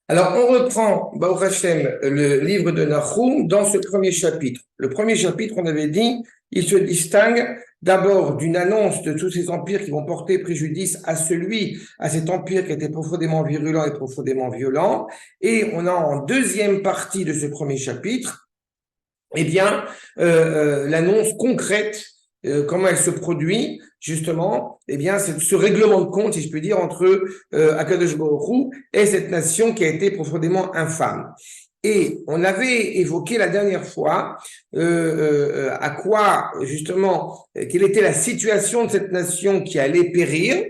Alors, on reprend, Baruch Hashem, le livre de Nahum dans ce premier chapitre. Le premier chapitre, on avait dit, il se distingue d'abord d'une annonce de tous ces empires qui vont porter préjudice à cet empire qui était profondément virulent et profondément violent. Et on a en deuxième partie de ce premier chapitre, eh bien, l'annonce concrète, comment elle se produit, justement, eh bien, c'est ce règlement de compte, si je puis dire, entre Akadosh Baruch Hu et cette nation qui a été profondément infâme. Et on avait évoqué la dernière fois à quoi, justement, quelle était la situation de cette nation qui allait périr,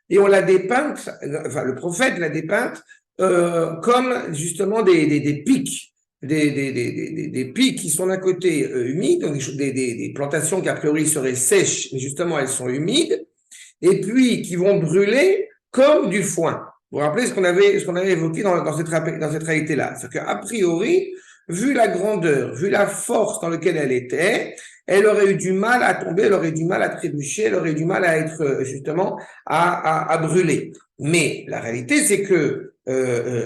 et on l'a dépeinte, enfin, le prophète l'a dépeinte comme, justement, des pics des pics qui sont d'un côté humides, donc des plantations qui a priori seraient sèches, mais justement elles sont humides, et puis qui vont brûler comme du foin. Vous vous rappelez ce qu'on avait évoqué dans cette réalité-là. C'est qu'a priori, vu la grandeur, vu la force dans laquelle elle était, elle aurait eu du mal à tomber, elle aurait eu du mal à trébucher, elle aurait eu du mal à être justement à brûler. Mais la réalité, c'est que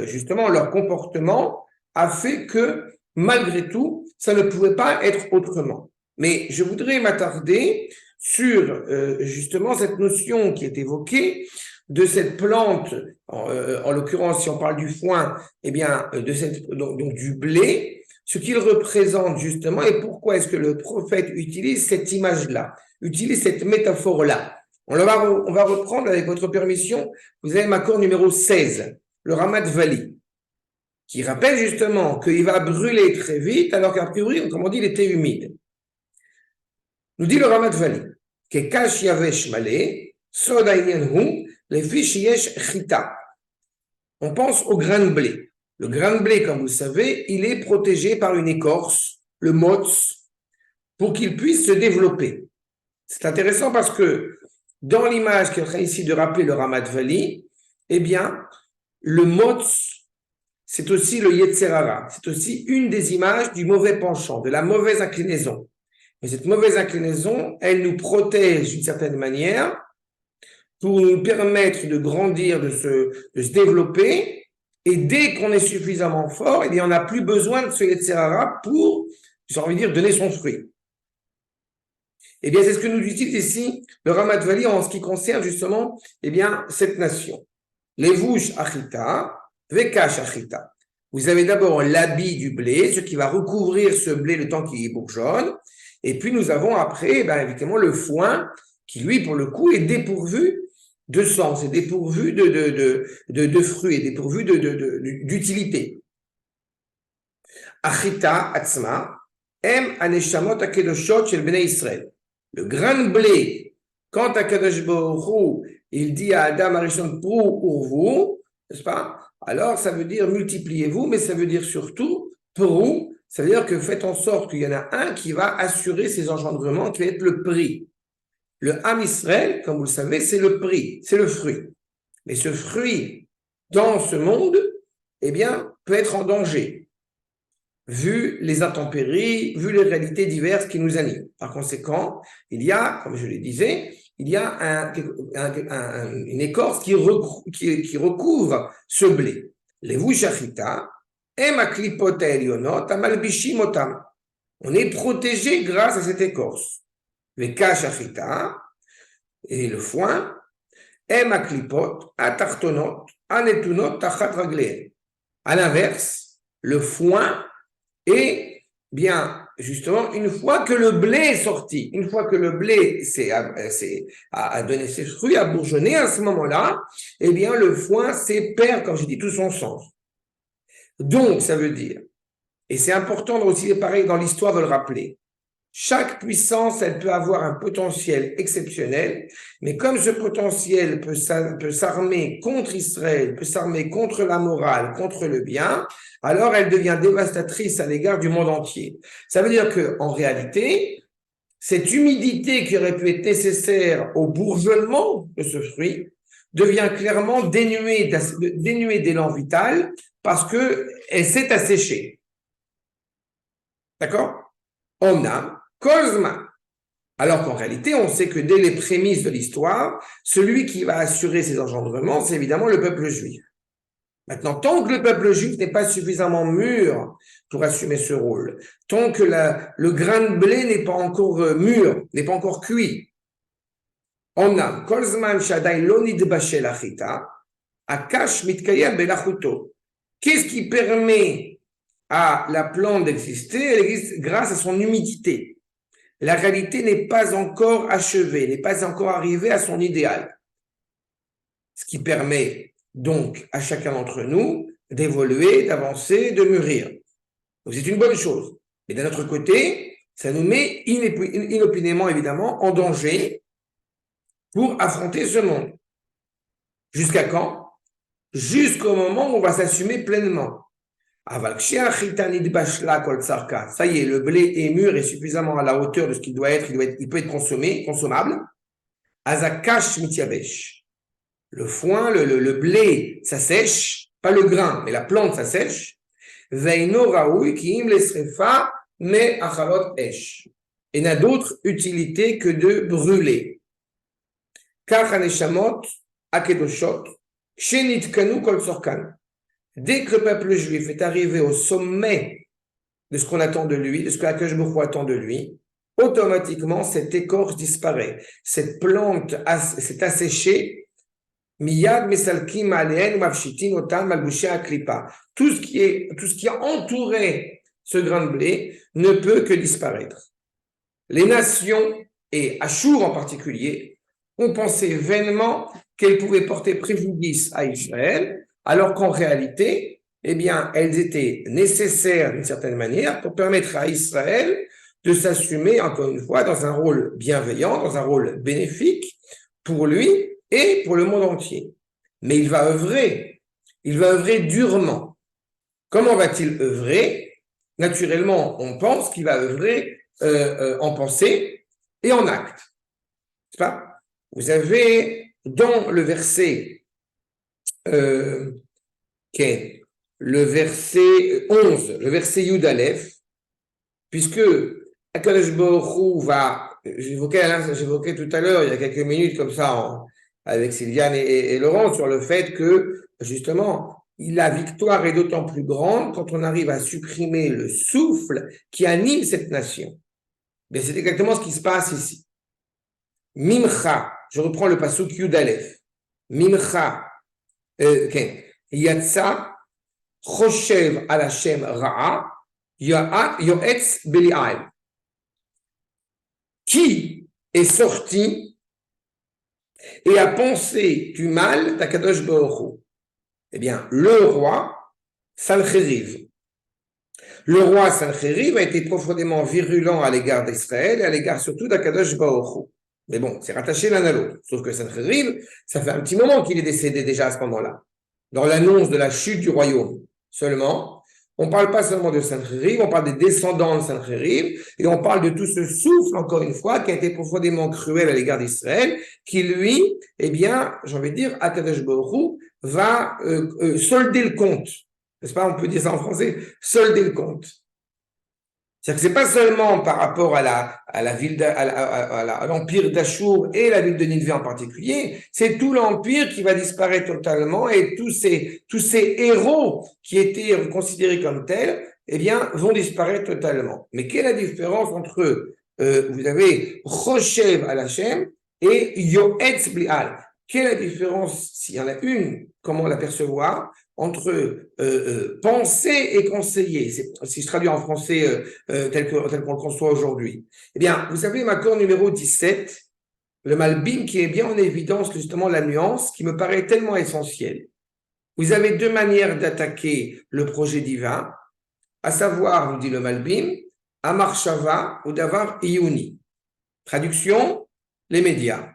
justement leur comportement a fait que, malgré tout, ça ne pouvait pas être autrement. Mais je voudrais m'attarder sur justement cette notion qui est évoquée de cette plante, en l'occurrence, si on parle du foin, eh bien, donc du blé, ce qu'il représente justement et pourquoi est-ce que le prophète utilise cette image-là, utilise cette métaphore-là. On va reprendre avec votre permission, vous avez ma cour numéro 16, le Ramat Vali, qui rappelle justement qu'il va brûler très vite, alors qu'a priori, comme on dit, il était humide. Nous dit le Ramat Vali, que kash yavesh malé, soda hu, les fiches yesh chita. On pense au grain de blé. Le grain de blé, comme vous le savez, il est protégé par une écorce, le motz, pour qu'il puisse se développer. C'est intéressant parce que dans l'image qui est en train ici de rappeler le Ramat Vali, eh bien, le motz, c'est aussi le Yetzerara. C'est aussi une des images du mauvais penchant, de la mauvaise inclinaison. Mais cette mauvaise inclinaison, elle nous protège d'une certaine manière pour nous permettre de grandir, de se développer. Et dès qu'on est suffisamment fort, eh bien, on n'a plus besoin de ce Yetzerara pour, j'ai envie de dire, donner son fruit. Eh bien, c'est ce que nous dit ici le Ramat Vali en ce qui concerne justement, eh bien, cette nation. Levush achita, vekash achita. Vous avez d'abord l'habit du blé, ce qui va recouvrir ce blé le temps qu'il bourgeonne. Et puis nous avons après, évidemment, le foin, qui lui, pour le coup, est dépourvu de sens, est dépourvu de fruits, est dépourvu d'utilité. Achita atzma, em aneshamot akedoshot shel bnei Israël. Le grain de blé, quand Akadosh Baruch Hu, il dit à Adam Arishon, pour vous, n'est-ce pas? Alors, ça veut dire multipliez-vous, mais ça veut dire surtout, pour, ça veut dire que faites en sorte qu'il y en a un qui va assurer ces engendrements, qui va être le prix. Le Ham Israël, comme vous le savez, c'est le prix, c'est le fruit. Mais ce fruit, dans ce monde, eh bien, peut être en danger, vu les intempéries, vu les réalités diverses qui nous animent. Par conséquent, il y a, comme je le disais, il y a une écorce qui recouvre ce blé. Les vushachita, emaklipot elionot, amalbishimotam. On est protégé grâce à cette écorce. Les kashachita et le foin, emaklipot, atartonot, anetunot, tachat ragleen. À l'inverse, le foin est bien justement, une fois que le blé est sorti, une fois que le blé a donné ses fruits, a bourgeonné, à ce moment-là, eh bien, le foin perd, comme je dis, tout son sens. Donc, ça veut dire, et c'est important aussi, pareil dans l'histoire de le rappeler, chaque puissance, elle peut avoir un potentiel exceptionnel, mais comme ce potentiel peut s'armer contre Israël, peut s'armer contre la morale, contre le bien, alors elle devient dévastatrice à l'égard du monde entier. Ça veut dire qu'en réalité, cette humidité qui aurait pu être nécessaire au bourgeonnement de ce fruit devient clairement dénuée d'élan vital parce qu'elle s'est asséchée. D'accord? Omnam, Kozma. Alors qu'en réalité, on sait que dès les prémices de l'histoire, celui qui va assurer ces engendrements, c'est évidemment le peuple juif. Maintenant, tant que le peuple juif n'est pas suffisamment mûr pour assumer ce rôle, tant que le grain de blé n'est pas encore mûr, n'est pas encore cuit, on a Kolzman Shadai Lonid Bashel Achita, Akash Mitkayem Belachuto. Qu'est-ce qui permet à la plante d'exister? Elle existe grâce à son humidité. La réalité n'est pas encore achevée, n'est pas encore arrivée à son idéal. Ce qui permet donc à chacun d'entre nous d'évoluer, d'avancer, de mûrir. Donc c'est une bonne chose. Mais d'un autre côté, ça nous met inopinément, évidemment, en danger pour affronter ce monde. Jusqu'à quand? Jusqu'au moment où on va s'assumer pleinement. Ça y est, le blé est mûr et suffisamment à la hauteur de ce qu'il doit être, il peut être consommable. Azakash mityabesh. Le foin, le blé, ça sèche, pas le grain, mais la plante, ça sèche. Veino raoui kiim lesrefa me achalot esh. Et n'a d'autre utilité que de brûler. Car haneshamot akedoshot shenitkanu kol sorkan. Dès que le peuple juif est arrivé au sommet de ce qu'on attend de lui, de ce que Akadosh Baruch Hu attend de lui, automatiquement cette écorce disparaît. Cette plante s'est asséchée. Miyad mesalkim aleen mavshitin otam malbouché aklipa. Tout ce qui a entouré ce grain de blé ne peut que disparaître. Les nations, et Achour en particulier, ont pensé vainement qu'elles pouvaient porter préjudice à Israël, alors qu'en réalité, eh bien, elles étaient nécessaires d'une certaine manière pour permettre à Israël de s'assumer, encore une fois, dans un rôle bienveillant, dans un rôle bénéfique pour lui et pour le monde entier. Mais il va œuvrer durement. Comment va-t-il œuvrer? Naturellement, on pense qu'il va œuvrer en pensée et en acte. C'est pas? Vous avez dans le verset le verset 11, le verset Yud Aleph, puisque Akadosh Baruch Hu va, j'évoquais tout à l'heure, il y a quelques minutes comme ça, avec Sylviane et Laurent, sur le fait que, justement, la victoire est d'autant plus grande quand on arrive à supprimer le souffle qui anime cette nation. Mais c'est exactement ce qui se passe ici. Mimcha, je reprends le pasuk Yud Aleph. Mimcha, Yatsa, Choshev al Hashem Ra'a, Yoetz Belial. Qui est sorti et a pensé du mal d'Akadosh Baruch Hu? Eh bien, le roi Sancheriv. Le roi Sancheriv a été profondément virulent à l'égard d'Israël et à l'égard surtout d'Akadosh Baruch Hu. Mais bon, c'est rattaché l'un à l'autre. Sauf que Sancheriv, ça fait un petit moment qu'il est décédé déjà à ce moment-là. Dans l'annonce de la chute du royaume seulement, on ne parle pas seulement de Sancheriv, on parle des descendants de Sancheriv, et on parle de tout ce souffle, encore une fois, qui a été profondément cruel à l'égard d'Israël, qui lui, eh bien, j'ai envie de dire, Akadosh Baruch Hu va solder le compte. N'est-ce pas? On peut dire ça en français, solder le compte. C'est-à-dire que c'est pas seulement par rapport à la ville, à l'empire d'Achour et la ville de Nineveh en particulier, c'est tout l'empire qui va disparaître totalement et tous ces héros qui étaient considérés comme tels, eh bien, vont disparaître totalement. Mais quelle est la différence entre, vous avez Choshev al Hashem et Yoetz Blial? Quelle est la différence, s'il y en a une, comment l'apercevoir, entre penser et conseiller, si je traduis en français tel qu'on le conçoit aujourd'hui. Eh bien, vous savez, Makor numéro 17, le Malbim qui est bien en évidence justement la nuance qui me paraît tellement essentielle. Vous avez deux manières d'attaquer le projet divin, à savoir, nous dit le Malbim, Amar Shava ou Davar Iyuni. Traduction, les médias.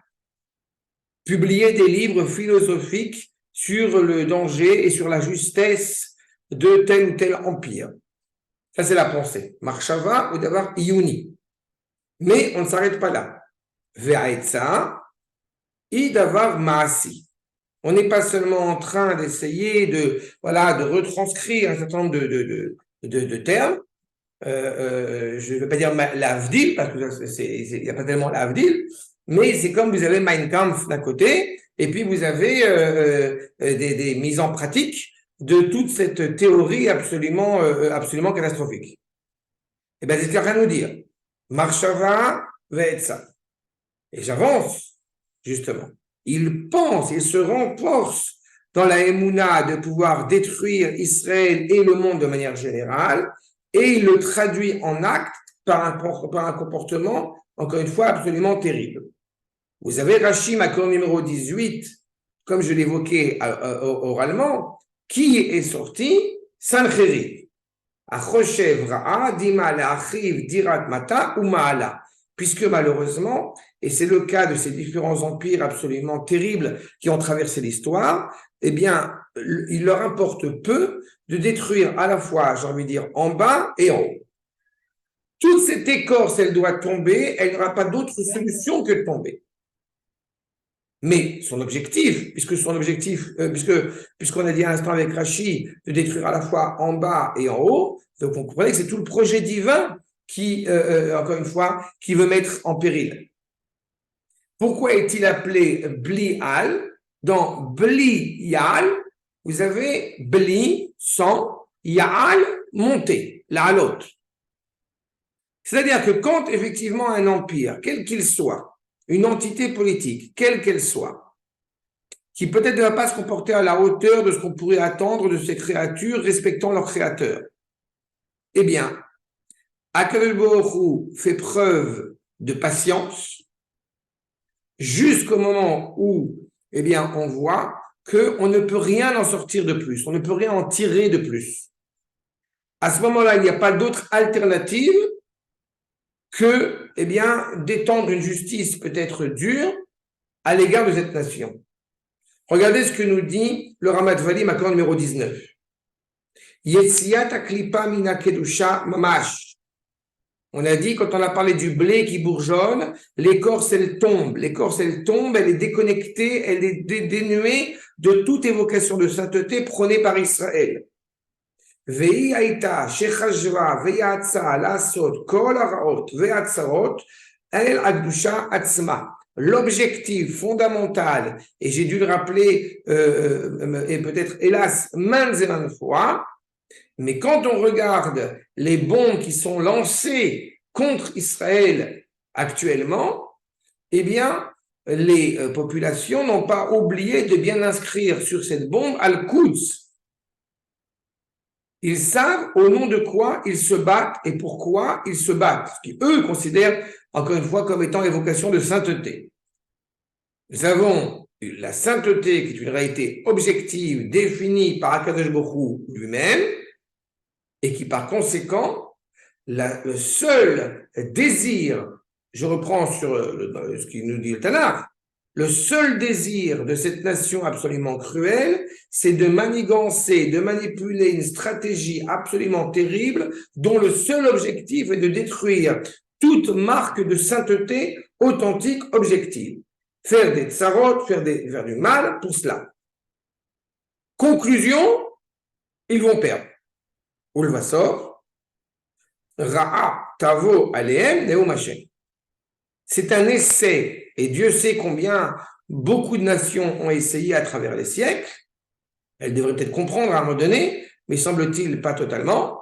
Publier des livres philosophiques sur le danger et sur la justesse de tel ou tel empire. Ça, c'est la pensée. Marshava ou d'avoir Iyuni. Mais on ne s'arrête pas là. Ve'aetza, et d'avoir Maasi. On n'est pas seulement en train d'essayer de retranscrire un certain nombre de termes. Je ne vais pas dire l'avdil, parce qu'il n'y a pas tellement l'avdil, mais c'est comme vous avez Mein Kampf d'un côté, et puis vous avez des mises en pratique de toute cette théorie absolument catastrophique? Eh bien, c'est ce qu'il est en train de nous dire. Marshava ve'etza. Et j'avance, justement. Il pense, il se renforce dans la Emouna de pouvoir détruire Israël et le monde de manière générale, et il le traduit en acte par un comportement, encore une fois, absolument terrible. Vous avez Rashi, Makor numéro 18, comme je l'évoquais oralement, qui est sorti? Sancheriv. Achoshev Ra'a, Dima Le'achiv, Dirat Mata ou Ma'ala. Puisque malheureusement, et c'est le cas de ces différents empires absolument terribles qui ont traversé l'histoire, eh bien, il leur importe peu de détruire à la fois, j'ai envie de dire, en bas et en haut. Toute cette écorce, elle doit tomber, elle n'aura pas d'autre solution que de tomber. Mais son objectif, puisqu'on a dit à l'instant avec Rashi de détruire à la fois en bas et en haut, donc on comprenait que c'est tout le projet divin qui, encore une fois, qui veut mettre en péril. Pourquoi est-il appelé Bli'al? Dans Bli'al, vous avez Bli, sans, Ya'al, monter, la halote. C'est-à-dire que quand effectivement un empire, quel qu'il soit, une entité politique, quelle qu'elle soit, qui peut-être ne va pas se comporter à la hauteur de ce qu'on pourrait attendre de ces créatures respectant leur créateur, eh bien, Akadosh Baruch Hu fait preuve de patience jusqu'au moment où, eh bien, on voit qu'on ne peut rien en sortir de plus, on ne peut rien en tirer de plus. À ce moment-là, il n'y a pas d'autre alternative que, eh bien, d'étendre une justice peut-être dure à l'égard de cette nation. Regardez ce que nous dit le Ramat Valim, accord numéro 19. Yetziat aklipa mina kedusha mamash. On a dit, quand on a parlé du blé qui bourgeonne, l'écorce, elle tombe. L'écorce, elle tombe, elle est déconnectée, elle est dénuée de toute évocation de sainteté prônée par Israël. Ve'i aïta, shechashva, ve'yatsa, lasot, kol haraot, ve'atzarot, el akdusha atzma. L'objectif fondamental, et j'ai dû le rappeler, et peut-être hélas, maintes et maintes fois, mais quand on regarde les bombes qui sont lancées contre Israël actuellement, eh bien, les populations n'ont pas oublié de bien inscrire sur cette bombe Al-Quds. Ils savent au nom de quoi ils se battent et pourquoi ils se battent, ce qu'eux considèrent, encore une fois, comme étant l'évocation de sainteté. Nous avons la sainteté qui est une réalité objective définie par Akadosh Baruch Hu lui-même et qui, par conséquent, le seul désir, je reprends sur ce qu'il nous dit le Tanakh, le seul désir de cette nation absolument cruelle, c'est de manigancer, de manipuler une stratégie absolument terrible dont le seul objectif est de détruire toute marque de sainteté authentique, objective. Faire des tsarot, faire du mal pour cela. Conclusion, ils vont perdre. Ulvasor, Ra'a, Tavo, Aleem, Neum Hashem. C'est un essai, et Dieu sait combien beaucoup de nations ont essayé à travers les siècles. Elles devraient peut-être comprendre à un moment donné, mais semble-t-il pas totalement.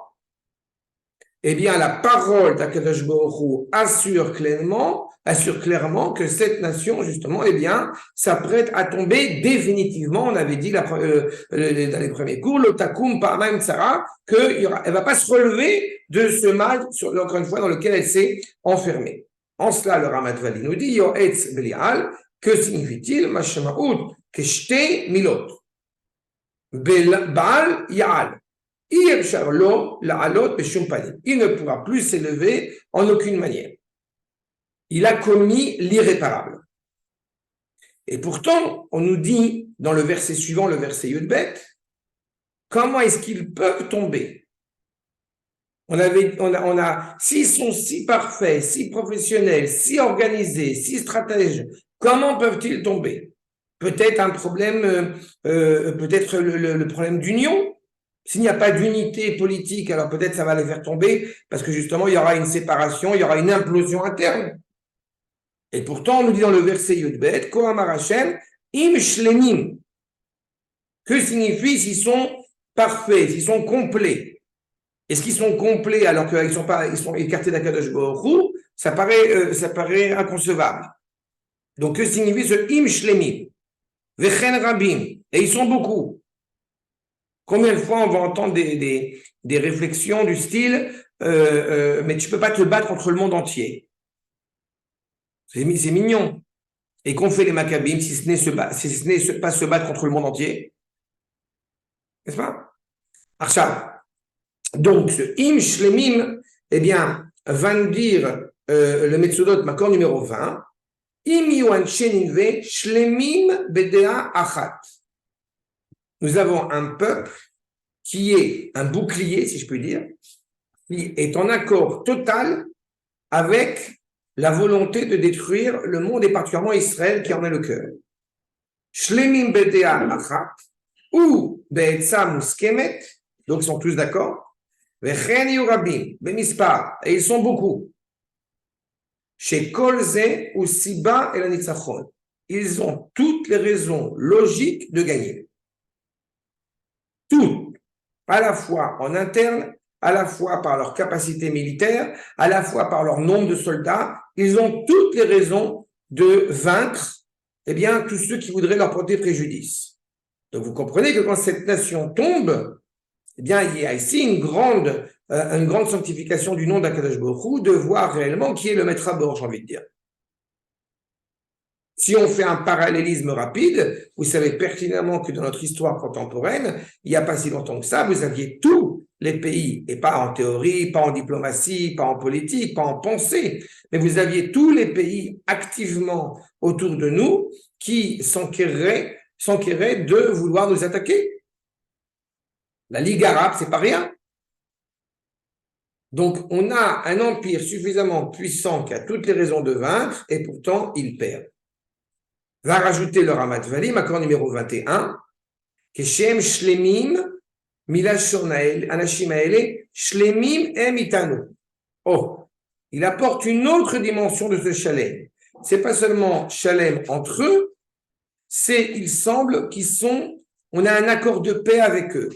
Eh bien, la parole d'Akadosh Baruch Hu assure clairement que cette nation, justement, eh bien, s'apprête à tomber définitivement. On avait dit dans les premiers cours, l'Otakum Parmaim Tsara, qu'elle ne va pas se relever de ce mal, encore une fois, dans lequel elle s'est enfermée. En cela, le Ramat Vali nous dit, Yoetz Belial, que signifie-t-il? Mashamaoud, Keshte Milot. Baal Yaal. Il ne pourra plus s'élever en aucune manière. Il a commis l'irréparable. Et pourtant, on nous dit dans le verset suivant, le verset Yudbet, comment est-ce qu'ils peuvent tomber? S'ils sont si parfaits, si professionnels, si organisés, si stratèges, comment peuvent-ils tomber? Peut-être un problème, peut-être le problème d'union. S'il n'y a pas d'unité politique, alors peut-être ça va les faire tomber, parce que justement, il y aura une séparation, il y aura une implosion interne. Et pourtant, on nous dit dans le verset Yudbet, Kohamar Hashem, im shlemim. Que signifie s'ils sont parfaits, s'ils sont complets, est-ce qu'ils sont complets alors qu'ils sont pas, ils sont écartés d'Akadosh Baruch Hu, ça paraît inconcevable. Donc, que signifie ce im shlemim? Vechen rabim. Et ils sont beaucoup. Combien de fois on va entendre des réflexions du style mais tu peux pas te battre contre le monde entier. C'est mignon. Et qu'ont fait les Maccabim si ce n'est pas se battre contre le monde entier? N'est-ce pas? Arshav. Donc, ce im shlemim, eh bien, va nous dire le Metzudot, Makor numéro 20, im yuan sheninve shlemim bedea achat. Nous avons un peuple qui est un bouclier, si je puis dire, qui est en accord total avec la volonté de détruire le monde et particulièrement Israël qui en est le cœur. Shlemim bedea achat, ou be'etza muskemet, donc ils sont tous d'accord, vechen yurabim, bemispar, et ils sont beaucoup. Chez Kolze ou Siba et la Nitzachon, ils ont toutes les raisons logiques de gagner. Toutes, à la fois en interne, à la fois par leur capacité militaire, à la fois par leur nombre de soldats, ils ont toutes les raisons de vaincre, eh bien, tous ceux qui voudraient leur porter préjudice. Donc, vous comprenez que quand cette nation tombe, eh bien, il y a ici une grande sanctification du nom d'Akadosh Baruch Hu, de voir réellement qui est le maître à bord, j'ai envie de dire. Si on fait un parallélisme rapide, vous savez pertinemment que dans notre histoire contemporaine, il n'y a pas si longtemps que ça, vous aviez tous les pays, et pas en théorie, pas en diplomatie, pas en politique, pas en pensée, mais vous aviez tous les pays activement autour de nous qui s'enquéreraient de vouloir nous attaquer. La Ligue arabe, c'est pas rien. Donc, on a un empire suffisamment puissant qui a toutes les raisons de vaincre, et pourtant, il perd. Va rajouter le Ramat Valim, accord numéro 21, que Shem Shlemim, Milashon Anashim Haele, Shlemim Em Itanu. Oh, il apporte une autre dimension de ce Shalem. C'est pas seulement Shalem entre eux, il semble on a un accord de paix avec eux.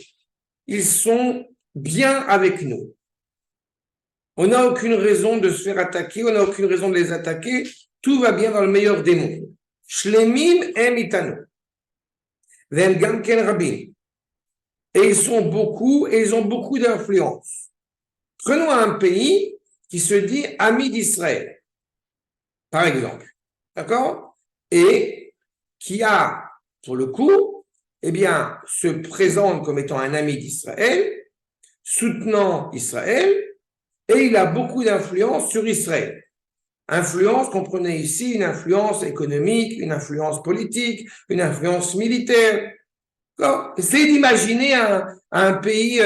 Ils sont bien avec nous. On n'a aucune raison de se faire attaquer, on n'a aucune raison de les attaquer. Tout va bien dans le meilleur des mondes. Shlemim em itanu. Vem gam ken rabim. Et ils sont beaucoup, et ils ont beaucoup d'influence. Prenons un pays qui se dit ami d'Israël, par exemple. D'accord? Et qui a, pour le coup, eh bien, se présente comme étant un ami d'Israël, soutenant Israël, et il a beaucoup d'influence sur Israël. Influence, comprenez ici, une influence économique, une influence politique, une influence militaire. Essayez d'imaginer un pays,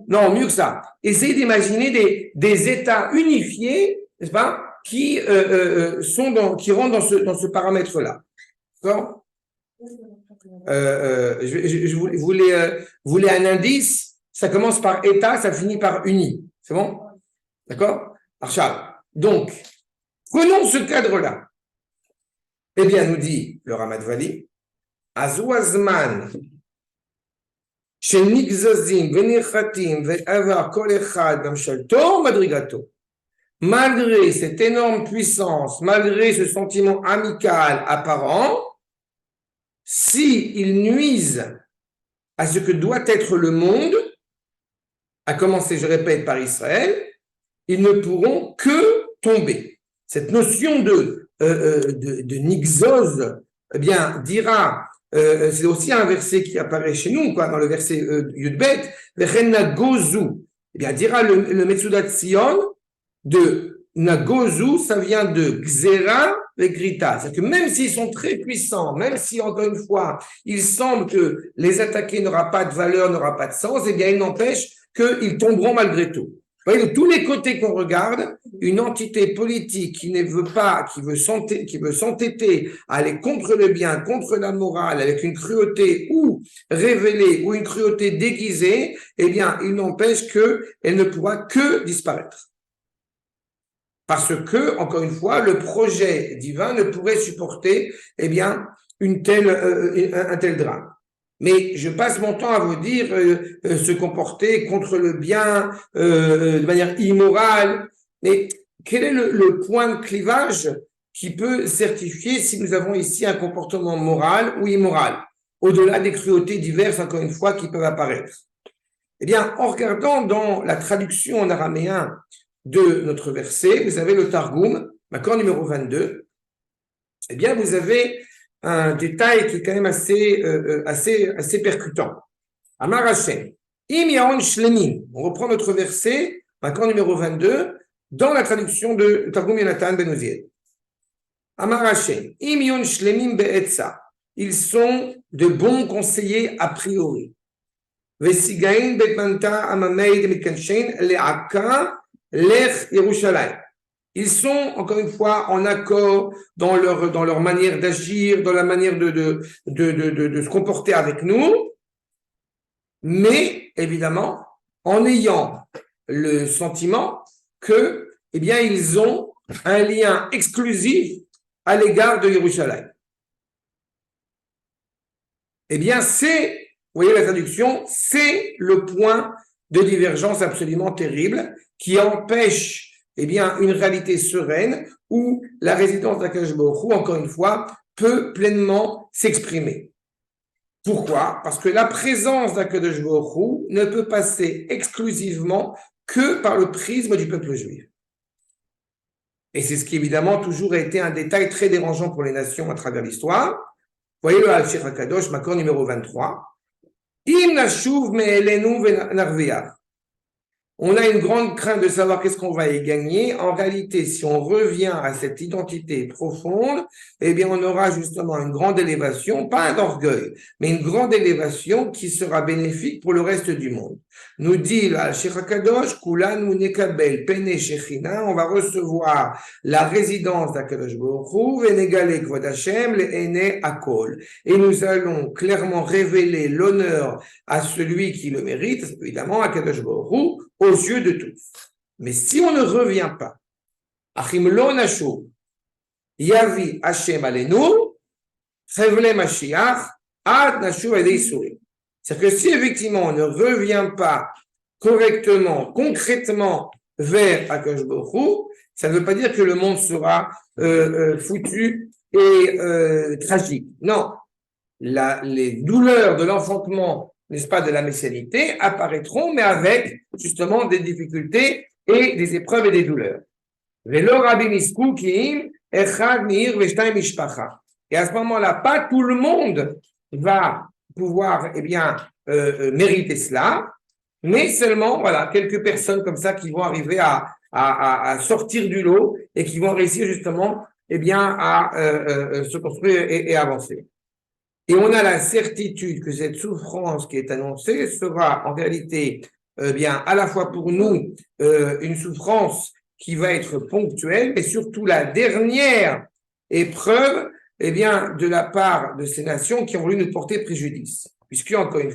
non, mieux que ça. Essayez d'imaginer des États unifiés, n'est-ce pas, qui rentrent dans ce paramètre-là. D'accord? Je voulais un indice. Ça commence par État, ça finit par uni. C'est bon? D'accord? Arshad. Donc, prenons ce cadre-là. Eh bien, nous dit le Ramat Vali, Azouazman, Shenigzazim, Venirchatim, Ve'avar, Kol Echad, Gamshalto, Madrigato. Malgré cette énorme puissance, malgré ce sentiment amical apparent, s'ils nuisent à ce que doit être le monde, à commencer, je répète, par Israël, ils ne pourront que tomber. Cette notion de nixos, eh bien, dira, c'est aussi un verset qui apparaît chez nous, quoi, dans le verset Yudbet, Vechen Nagozu, eh bien, dira le Metsudat Sion de Nagozu, ça vient de Gzera et Grita. C'est-à-dire que même s'ils sont très puissants, même si, encore une fois, il semble que les attaquer n'aura pas de valeur, n'aura pas de sens, eh bien, il n'empêche qu'ils tomberont malgré tout. Vous voyez, de tous les côtés qu'on regarde, une entité politique qui ne veut pas, qui veut s'entêter à aller contre le bien, contre la morale, avec une cruauté ou révélée ou une cruauté déguisée, eh bien, il n'empêche qu'elle ne pourra que disparaître. Parce que, encore une fois, le projet divin ne pourrait supporter, eh bien, un tel drame. Mais je passe mon temps à vous dire se comporter contre le bien de manière immorale. Mais quel est le point de clivage qui peut certifier si nous avons ici un comportement moral ou immoral, au-delà des cruautés diverses, encore une fois, qui peuvent apparaître? Eh bien, en regardant dans la traduction en araméen de notre verset, vous avez le Targum, l'accord numéro 22, eh bien, vous avez un détail qui est quand même assez percutant. Amar Hashem, Im Yaon Shlemim. On reprend notre verset, l'accord numéro 22, dans la traduction de Targum Yonatan Ben Uziel. Amar Hashem, Im Yaon Shlemim Be'etza. Ils sont de bons conseillers a priori. Vesigain Betmanta Amameid Mikanshin Le'aka Lech Yerushalayim. Ils sont, encore une fois, en accord dans leur manière d'agir, dans la manière de se comporter avec nous, mais évidemment, en ayant le sentiment que, eh bien, ils ont un lien exclusif à l'égard de Yerushalayim. Eh bien, vous voyez la traduction, c'est le point de divergence absolument terrible qui empêche eh bien, une réalité sereine où la résidence d'Akadosh Baruch Hu, encore une fois, peut pleinement s'exprimer. Pourquoi? Parce que la présence d'Akadosh Baruch Hu ne peut passer exclusivement que par le prisme du peuple juif. Et c'est ce qui, évidemment, toujours a été un détail très dérangeant pour les nations à travers l'histoire. Voyez le Al-Shir HaKadosh, Makor numéro 23. Im nashuv me'elenu v'narviach. On a une grande crainte de savoir qu'est-ce qu'on va y gagner. En réalité, si on revient à cette identité profonde, eh bien, on aura justement une grande élévation, pas un orgueil, mais une grande élévation qui sera bénéfique pour le reste du monde. Nous dit le Al-Shir HaKadosh, Kulanu nekabel pene shechina, on va recevoir la résidence d'Akadosh Baruch Hu, venegale kvod Hashem le'ene akol. Et nous allons clairement révéler l'honneur à celui qui le mérite, évidemment, Akadosh Baruch Hu, aux yeux de tous. Mais si on ne revient pas, Achim lo nashu, yavi Hashem alenu, chevle Mashiach, ad nashu edei suri. C'est-à-dire que si effectivement on ne revient pas correctement, concrètement vers Akadosh Baruch Hu, ça ne veut pas dire que le monde sera foutu et tragique. Non, les douleurs de l'enfantement, n'est-ce pas, de la messianité, apparaîtront, mais avec justement des difficultés et des épreuves et des douleurs. Et à ce moment-là, pas tout le monde va pouvoir, eh bien, mériter cela, mais seulement, voilà, quelques personnes comme ça qui vont arriver à sortir du lot et qui vont réussir justement, eh bien, à se construire et avancer. Et on a la certitude que cette souffrance qui est annoncée sera en réalité bien à la fois pour nous une souffrance qui va être ponctuelle, mais surtout la dernière épreuve eh bien, de la part de ces nations qui ont voulu nous porter préjudice. Puisque, encore une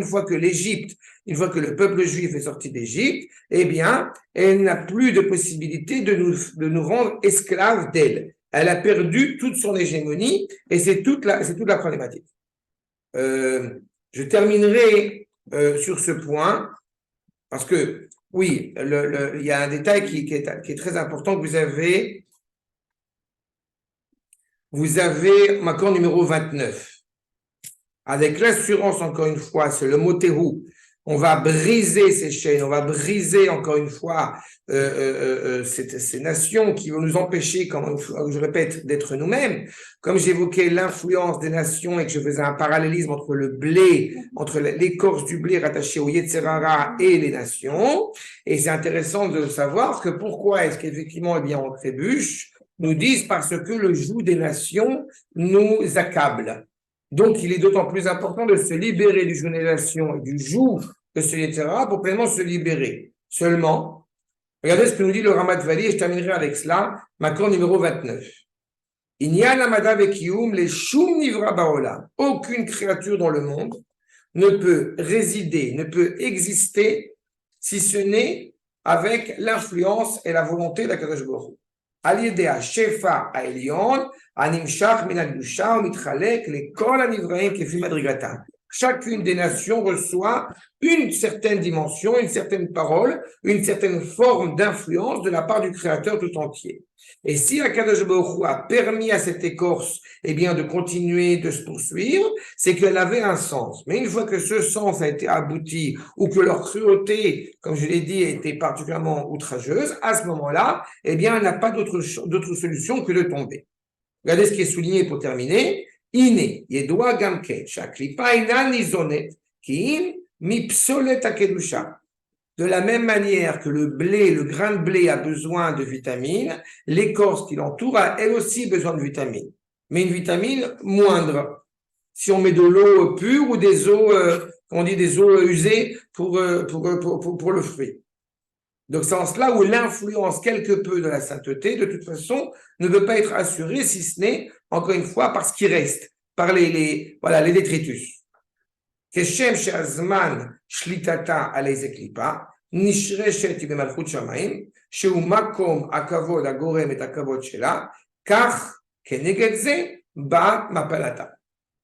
fois que l'Égypte, une fois que le peuple juif est sorti d'Égypte, eh bien, elle n'a plus de possibilité de nous rendre esclaves d'elle. Elle a perdu toute son hégémonie et c'est toute la problématique. Je terminerai sur ce point parce que, oui, il y a un détail qui est très important que vous avez Makor numéro 29. Avec l'assurance, encore une fois, c'est le mot Terou. On va briser ces chaînes, on va briser encore une fois ces nations qui vont nous empêcher, comme je répète, d'être nous-mêmes. Comme j'évoquais l'influence des nations et que je faisais un parallélisme entre le blé, entre l'écorce du blé rattachée au Yetzerara et les nations. Et c'est intéressant de savoir que pourquoi est-ce qu'effectivement, eh bien, on trébuche, nous disent parce que le joug des nations nous accable. Donc, il est d'autant plus important de se libérer du joug des nations et du joug de ce Yetzirah pour pleinement se libérer. Seulement, regardez ce que nous dit le Ramat Vali, et je terminerai avec cela, Makor numéro 29. Il n'y a l'amada vekiyum les shum nivra baolam. Aucune créature dans le monde ne peut résider, ne peut exister si ce n'est avec l'influence et la volonté d'Akadosh Baruch Hu. Al-Yedea Shefa Aelion, Animshach Minagdusha, Mitchalek, les Kol Anivraim Kefi Madrigatam. chacune des nations reçoit une certaine dimension, une certaine parole, une certaine forme d'influence de la part du Créateur tout entier. Et si Akadosh Baruch Hu a permis à cette écorce de continuer, de se poursuivre, c'est qu'elle avait un sens. Mais une fois que ce sens a été abouti ou que leur cruauté, comme je l'ai dit, était particulièrement outrageuse, à ce moment-là, elle n'a pas d'autre solution que de tomber. Regardez ce qui est souligné pour terminer. Ine, Yedoa Gamken, Shaklipa Ina Nizonet, Kiim, Mipsolet Akedusha. De la même manière que le blé, le grain de blé a besoin de vitamines, l'écorce qui l'entoure a elle aussi besoin de vitamines, mais une vitamine moindre. Si on met de l'eau pure ou des eaux, on dit des eaux usées pour le fruit. Donc c'est en cela où l'influence quelque peu de la sainteté, de toute façon, ne peut pas être assurée, si ce n'est, encore une fois, par ce qui reste, par les détritus. כשם שהזמן שליטתה על איזה קליפה, נשרשת היא במלכות שמיים, שהוא מקום הכבוד הגורם את הכבוד שלה, כך כנגד זה בא מפלתה.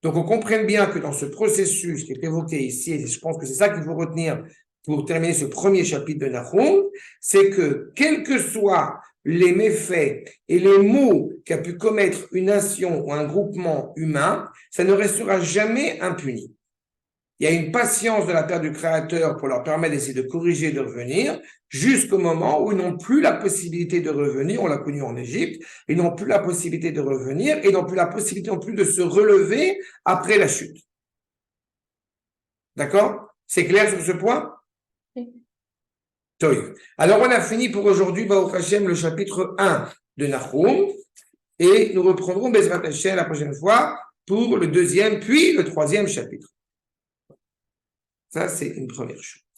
Donc on comprenne bien que dans ce processus qui est évoqué ici, et je pense que c'est ça qu'il faut retenir pour terminer ce premier chapitre de Nahum, c'est que quels que soient les méfaits et les maux qu'a pu commettre une nation ou un groupement humain, ça ne restera jamais impuni. Il y a une patience de la part du Créateur pour leur permettre d'essayer de corriger et de revenir jusqu'au moment où ils n'ont plus la possibilité de revenir. On l'a connu en Égypte. Ils n'ont plus la possibilité de revenir et n'ont plus la possibilité non plus de se relever après la chute. D'accord? C'est clair sur ce point? Oui. Alors, on a fini pour aujourd'hui, Baruch Hashem, le chapitre 1 de Nahum. Et nous reprendrons Bezrat Hashem la prochaine fois pour le deuxième, puis le troisième chapitre. Ça, c'est une première chose.